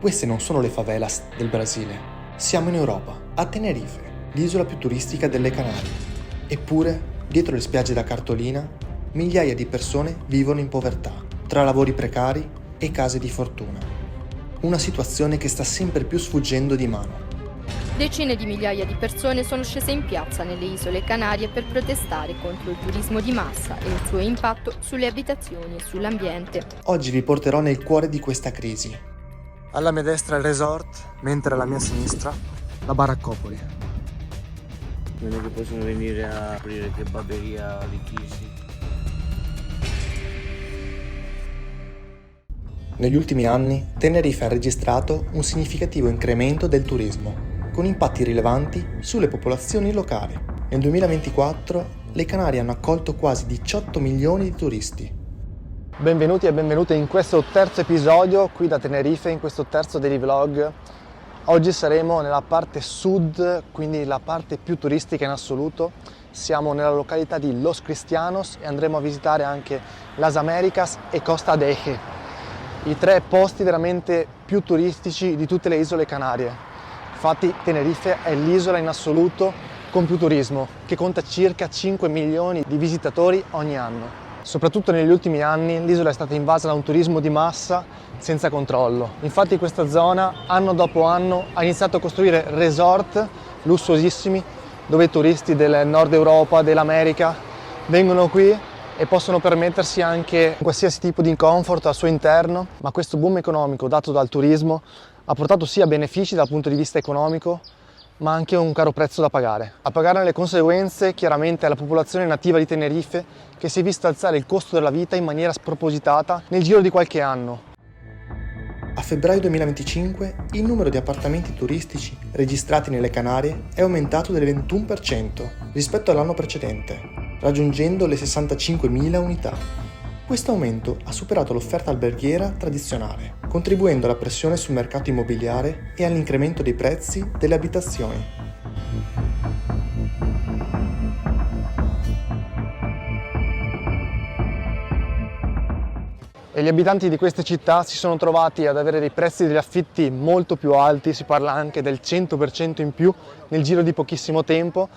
Queste non sono le favelas del Brasile. Siamo in Europa, a Tenerife, l'isola più turistica delle Canarie. Eppure, dietro le spiagge da cartolina, migliaia di persone vivono in povertà, tra lavori precari e case di fortuna. Una situazione che sta sempre più sfuggendo di mano. Decine di migliaia di persone sono scese in piazza nelle isole Canarie per protestare contro il turismo di massa e il suo impatto sulle abitazioni e sull'ambiente. Oggi vi porterò nel cuore di questa crisi. Alla mia destra il resort, mentre alla mia sinistra la baraccopoli. Non è che possono venire a aprire kebaberia di Chisi. Negli ultimi anni, Tenerife ha registrato un significativo incremento del turismo, con impatti rilevanti sulle popolazioni locali. Nel 2024 le Canarie hanno accolto quasi 18 milioni di turisti. Benvenuti e benvenute in questo terzo episodio qui da Tenerife, in questo terzo daily vlog. Oggi saremo nella parte sud, quindi la parte più turistica in assoluto. Siamo nella località di Los Cristianos e andremo a visitare anche Las Américas e Costa de Eje, i tre posti veramente più turistici di tutte le isole Canarie. Infatti Tenerife è l'isola in assoluto con più turismo, che conta circa 5 milioni di visitatori ogni anno. Soprattutto negli ultimi anni l'isola è stata invasa da un turismo di massa senza controllo. Infatti questa zona anno dopo anno ha iniziato a costruire resort lussuosissimi dove i turisti del nord Europa, dell'America vengono qui e possono permettersi anche qualsiasi tipo di comfort al suo interno, ma questo boom economico dato dal turismo ha portato sia benefici dal punto di vista economico, ma anche un caro prezzo da pagare. A pagarne le conseguenze chiaramente è la popolazione nativa di Tenerife, che si è vista alzare il costo della vita in maniera spropositata nel giro di qualche anno. A febbraio 2025 il numero di appartamenti turistici registrati nelle Canarie è aumentato del 21% rispetto all'anno precedente, raggiungendo le 65.000 unità. Questo aumento ha superato l'offerta alberghiera tradizionale, contribuendo alla pressione sul mercato immobiliare e all'incremento dei prezzi delle abitazioni. E gli abitanti di queste città si sono trovati ad avere dei prezzi degli affitti molto più alti, si parla anche del 100% in più nel giro di pochissimo tempo,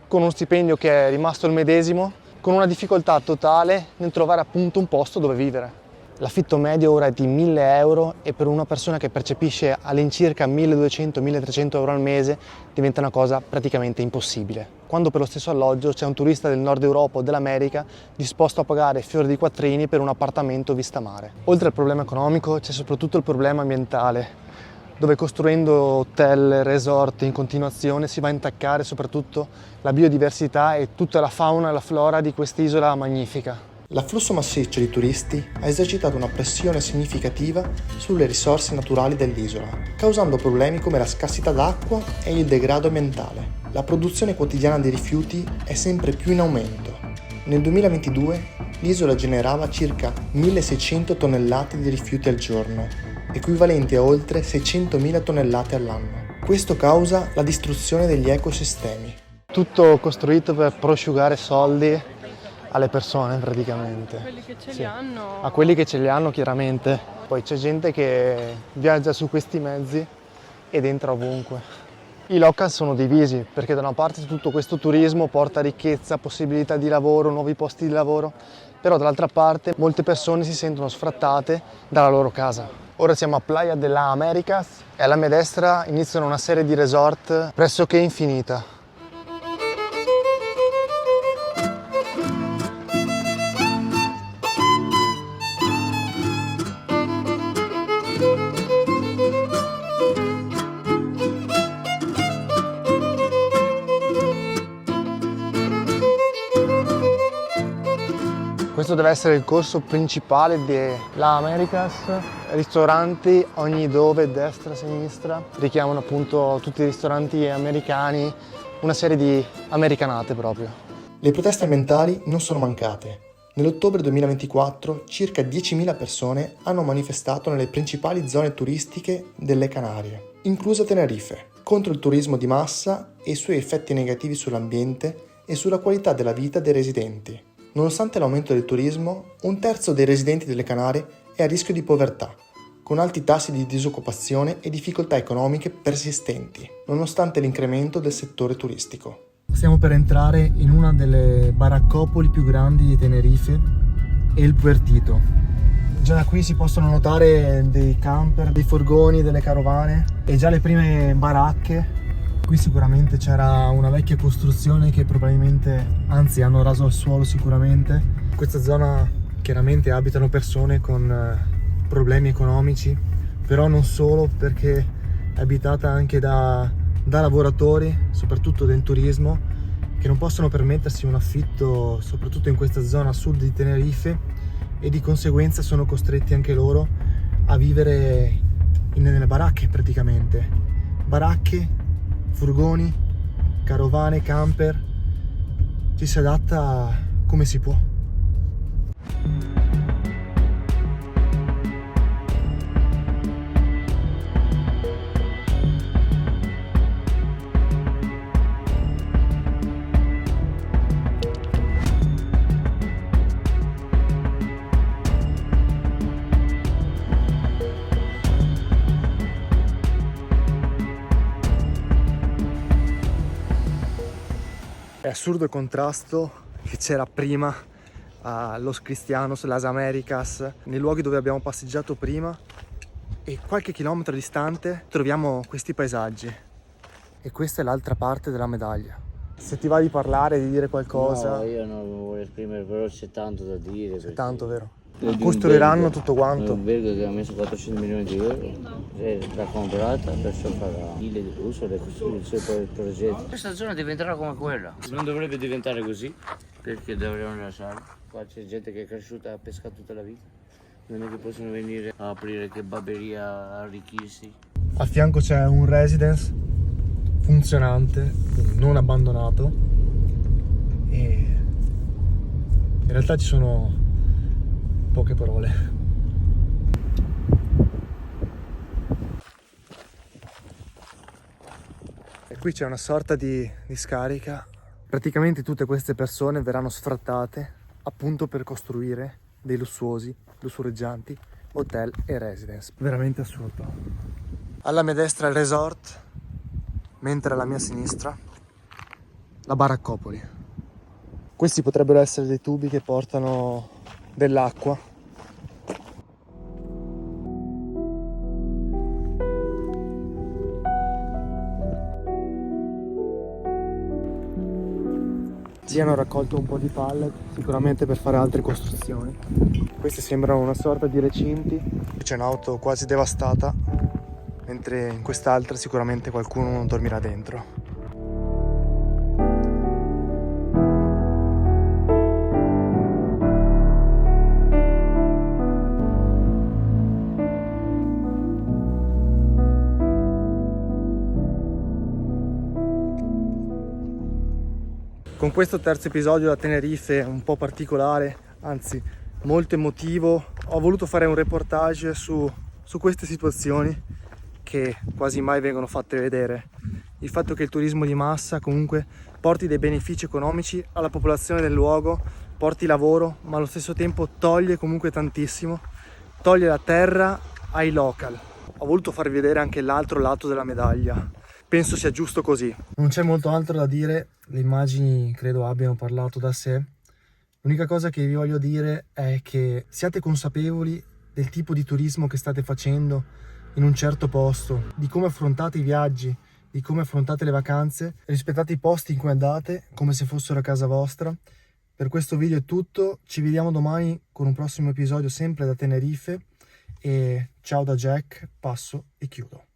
con uno stipendio che è rimasto il medesimo, con una difficoltà totale nel trovare appunto un posto dove vivere. L'affitto medio ora è di 1.000 euro e per una persona che percepisce all'incirca 1.200-1.300 euro al mese diventa una cosa praticamente impossibile. Quando per lo stesso alloggio c'è un turista del nord Europa o dell'America disposto a pagare fior di quattrini per un appartamento vista mare. Oltre al problema economico c'è soprattutto il problema ambientale, dove costruendo hotel, resort in continuazione si va a intaccare soprattutto la biodiversità e tutta la fauna e la flora di quest'isola magnifica. L'afflusso massiccio di turisti ha esercitato una pressione significativa sulle risorse naturali dell'isola, causando problemi come la scarsità d'acqua e il degrado ambientale. La produzione quotidiana di rifiuti è sempre più in aumento. Nel 2022 l'isola generava circa 1.600 tonnellate di rifiuti al giorno, equivalenti a oltre 600.000 tonnellate all'anno. Questo causa la distruzione degli ecosistemi. Tutto costruito per prosciugare soldi alle persone praticamente. Quelli che ce li hanno. A quelli che ce li hanno chiaramente. Poi c'è gente che viaggia su questi mezzi ed entra ovunque. I local sono divisi perché da una parte tutto questo turismo porta ricchezza, possibilità di lavoro, nuovi posti di lavoro, però dall'altra parte molte persone si sentono sfrattate dalla loro casa. Ora siamo a Playa de las Américas e alla mia destra iniziano una serie di resort pressoché infinita. Questo deve essere il corso principale della Américas. Ristoranti ogni dove, destra, sinistra, richiamano appunto tutti i ristoranti americani, una serie di americanate proprio. Le proteste ambientali non sono mancate. Nell'ottobre 2024 circa 10.000 persone hanno manifestato nelle principali zone turistiche delle Canarie, inclusa Tenerife, contro il turismo di massa e i suoi effetti negativi sull'ambiente e sulla qualità della vita dei residenti. Nonostante l'aumento del turismo, un terzo dei residenti delle Canarie è a rischio di povertà, con alti tassi di disoccupazione e difficoltà economiche persistenti, nonostante l'incremento del settore turistico. Stiamo per entrare in una delle baraccopoli più grandi di Tenerife, El Puertito. Già da qui si possono notare dei camper, dei furgoni, delle carovane e già le prime baracche. Qui sicuramente c'era una vecchia costruzione che probabilmente, anzi hanno raso al suolo sicuramente. In questa zona chiaramente abitano persone con problemi economici, però non solo, perché è abitata anche da lavoratori, soprattutto del turismo, che non possono permettersi un affitto, soprattutto in questa zona sud di Tenerife, e di conseguenza sono costretti anche loro a vivere nelle baracche praticamente. Baracche, furgoni, carovane, camper, ci si adatta come si può. È assurdo il contrasto che c'era prima a Los Cristianos, Las Americas, nei luoghi dove abbiamo passeggiato prima, e qualche chilometro distante troviamo questi paesaggi. E questa è l'altra parte della medaglia. Se ti va di parlare, di dire qualcosa... No, io non voglio esprimere, però c'è tanto da dire. C'è tanto, vero? Di Costruiranno un tutto quanto. Un albergo che ha messo 400 milioni di euro, l'ha comprata, perciò farà il uso e costruire i suoi progetti. Questa zona diventerà come quella. Non dovrebbe diventare così, perché dovremmo lasciare. Qua c'è gente che è cresciuta e ha pescato tutta la vita. Non è che possono venire a aprire kebaberia, a arricchirsi. A fianco c'è un residence funzionante, quindi non abbandonato, e in realtà ci sono poche parole. E qui c'è una sorta di scarica. Praticamente tutte queste persone verranno sfrattate appunto per costruire dei lussureggianti hotel e residence. Veramente assurdo. Alla mia destra il resort, mentre alla mia sinistra la baraccopoli. Questi potrebbero essere dei tubi che portano dell'acqua. Qui hanno raccolto un po' di pallet, sicuramente per fare altre costruzioni. Questi sembrano una sorta di recinti. C'è un'auto quasi devastata, mentre in quest'altra sicuramente qualcuno dormirà dentro. Con questo terzo episodio da Tenerife, un po' particolare, anzi molto emotivo, ho voluto fare un reportage su queste situazioni che quasi mai vengono fatte vedere. Il fatto che il turismo di massa comunque porti dei benefici economici alla popolazione del luogo, porti lavoro, ma allo stesso tempo toglie comunque tantissimo, toglie la terra ai local. Ho voluto farvi vedere anche l'altro lato della medaglia. Penso sia giusto così. Non c'è molto altro da dire, le immagini credo abbiano parlato da sé. L'unica cosa che vi voglio dire è che siate consapevoli del tipo di turismo che state facendo in un certo posto, di come affrontate i viaggi, di come affrontate le vacanze, rispettate i posti in cui andate come se fossero a casa vostra. Per questo video è tutto, ci vediamo domani con un prossimo episodio sempre da Tenerife e ciao da Jack, passo e chiudo.